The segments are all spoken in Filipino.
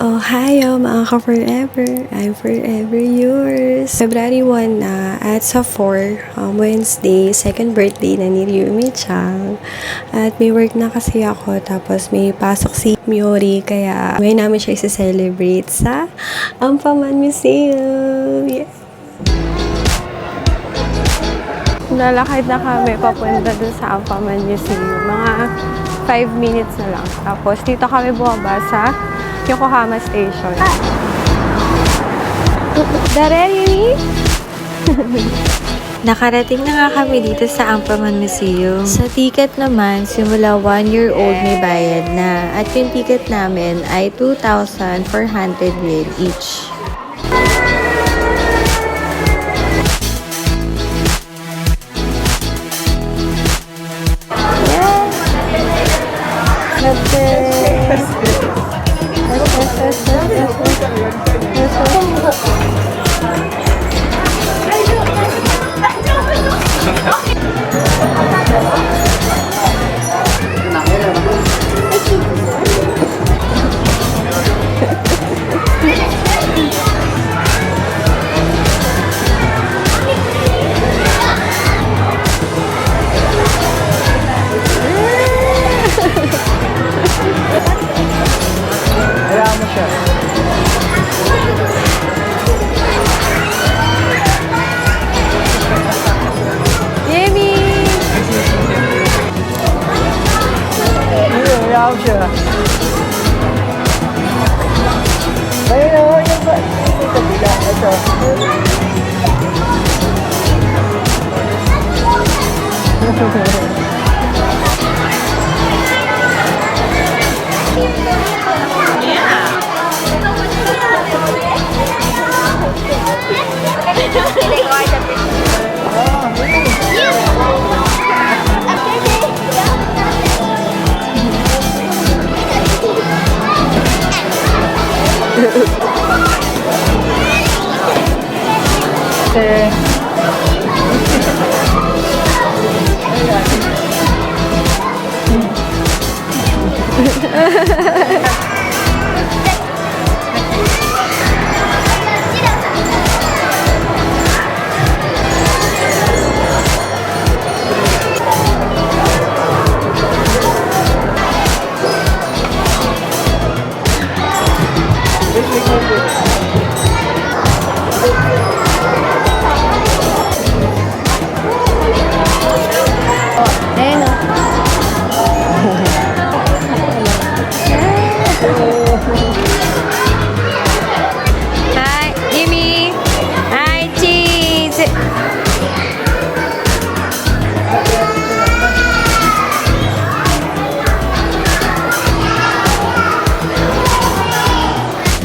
Oh, hi, mga ka-forever. I'm forever yours. February 1 na at sa 4, Wednesday, second birthday na ni Ryumi-chan. At may work na kasi ako, tapos may pasok si Miori, kaya ngayon namin siya isa-celebrate sa Ampaman Museum. Yeah. Lalakad na kami papunta dun sa Ampaman Museum. Mga 5 minutes na lang. Tapos dito kami bumaba sa Yokohama Station. Dareri! Nakarating na nga kami dito sa Ampaman Museum. Sa ticket naman, simula 1-year-old may bayad na. At yung ticket namin ay 2,400 yen each.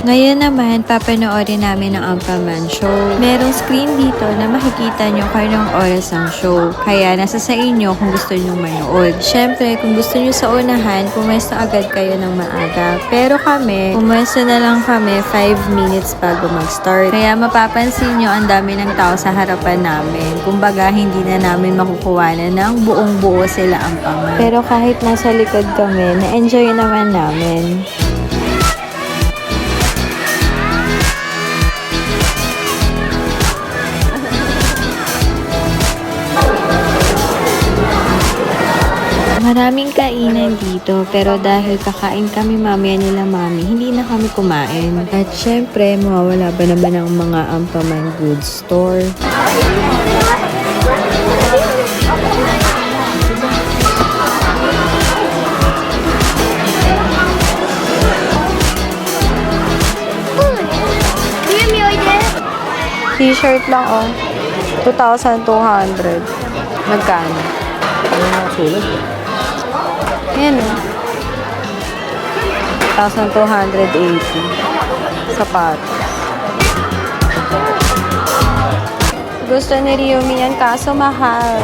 Ngayon naman, papanoorin namin ang Ampaman Show. Merong screen dito na makikita nyo kung anong oras ang show. Kaya nasa sa inyo kung gusto nyo manood. Syempre, kung gusto nyo sa unahan, pumwesto agad kayo ng maaga. Pero kami, pumwesto na lang kami 5 minutes bago mag-start. Kaya mapapansin nyo ang dami ng tao sa harapan namin. Kumbaga, hindi na namin makukuhanan ng buong buo sila Ampaman. Pero kahit nasa likod kami, na-enjoy naman namin. Maraming kainan dito, pero dahil kakain kami mamaya nila mami, hindi na kami kumain. At syempre, mawawala ba naman ang mga Ampaman goods store? T-shirt lang, oh. 2,200. Magkano? Ano nga sulat? Ayan, oh. 1,280. Sapat. Gusto ni Ryumi yan, kaso mahal.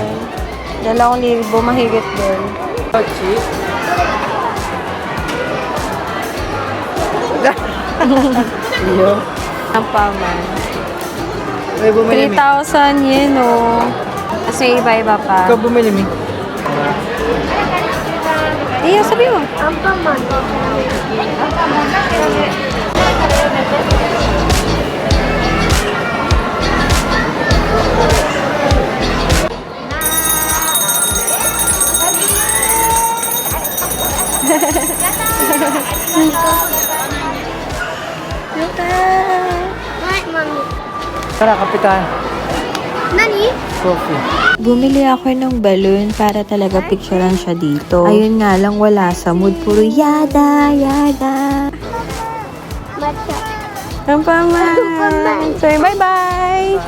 2,000 mahigit din. Cheese? Iyo. Ampaman. Ay, bumili mi. 3,000 yen, oh. Kasi iba-iba pa. Ikaw bumili mi. Iya, sabi mo. Ampaman. Tara, kape ka. Nani? Coffee. Bumili ako ng balloon para talaga picturean siya dito. Ayun nga lang, wala sa mood. Puro yada, yada. Matcha. Ampaman! So, bye-bye!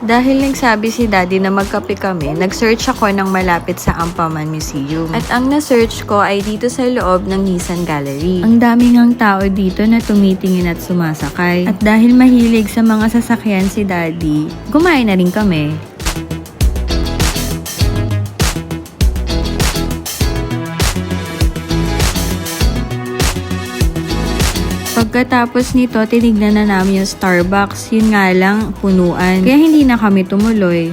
Dahil nagsabi si Daddy na magkape kami, nag-search ako ng malapit sa Ampaman Museum. At ang na-search ko ay dito sa loob ng Nissan Gallery. Ang daming ang tao dito na tumitingin at sumasakay. At dahil mahilig sa mga sasakyan si Daddy, kumain na rin kami. Pagkatapos nito, tinignan na namin yung Starbucks. Yun nga lang, punuan. Kaya hindi na kami tumuloy.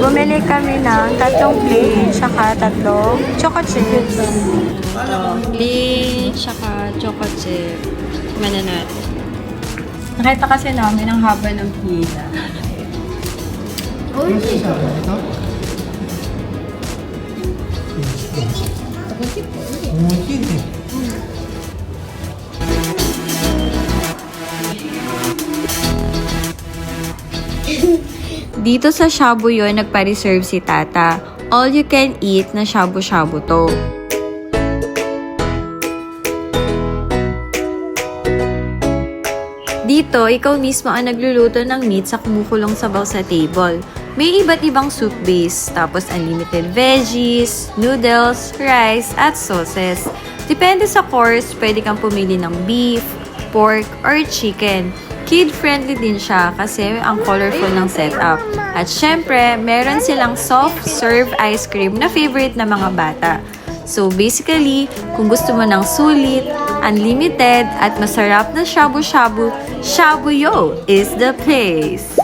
Bumili kami ng 3 plain, tsaka 3 choco chips. Plain, tsaka choco chip. Mana natin. Nakita kasi namin ang haba ng pila. Dito sa shabu yun, nagpa-reserve si Tata. All you can eat na shabu-shabu to. Dito, ikaw mismo ang nagluluto ng meat sa kumukulong sabaw sa table. May iba't ibang soup base, tapos unlimited veggies, noodles, rice, at sauces. Depende sa course, pwede kang pumili ng beef, pork, or chicken. Kid-friendly din siya kasi ang colorful ng setup. At syempre, meron silang soft serve ice cream na favorite ng mga bata. So basically, kung gusto mo ng sulit, unlimited, at masarap na shabu-shabu, Shabuyo is the place.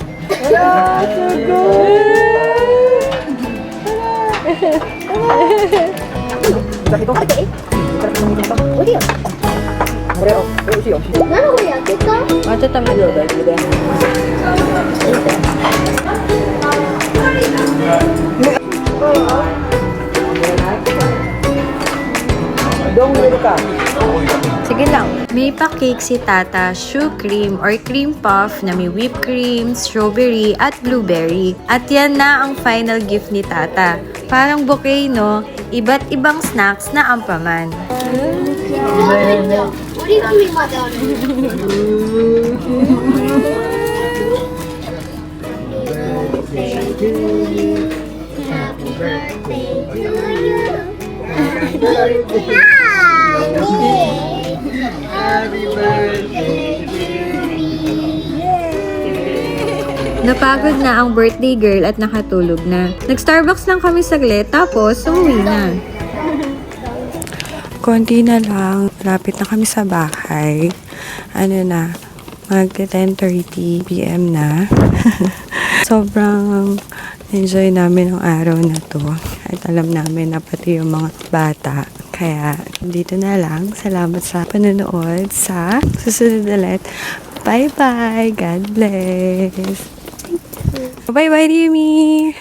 Sige lang. May pa-cake si Tata, shoe cream or cream puff na may whipped cream, strawberry at blueberry. At yan na ang final gift ni Tata. Parang bouquet, no? Iba't ibang snacks na ampaman. Origami mother. Happy birthday to you. Happy birthday. Happy birthday to me. Napagod na ang birthday girl at nakatulog na. Nag-Starbucks lang kami saglit, tapos umuwi na. Konti na lang. Lapit na kami sa bahay. Ano na, mag-10:30 p.m. na. Sobrang enjoy namin ang araw na to. At alam namin na pati yung mga bata. Kaya, dito na lang. Salamat sa panonood sa susunod ulit. Bye-bye! God bless! Bye-bye, Rimi!